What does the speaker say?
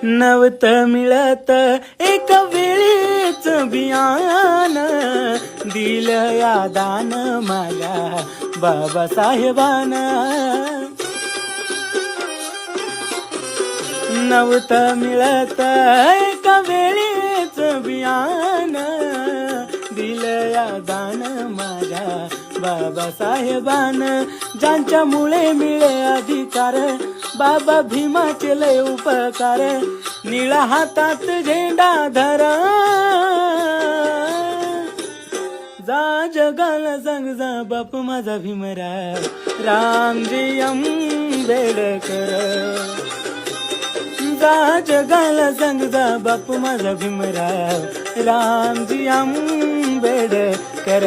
नवत मिळत एक वेळीच बियान, दिलं या दान माझ्या बाबासाहेबान. नवत मिळत एक वेळीच बियान, दिलं या दान माझ्या बाबासाहेबान. ज्यांच्यामुळे मिळे अधिकार, बाबा भीमाचे लय उपकार. निळा हातात झेंडा धरा, जा जगाला सांग जा बापू माझा भीमराव रामजी आंबेडकर. जा जगाला सांग जा बापू माझा भीमराव रामजी आंबेडकर.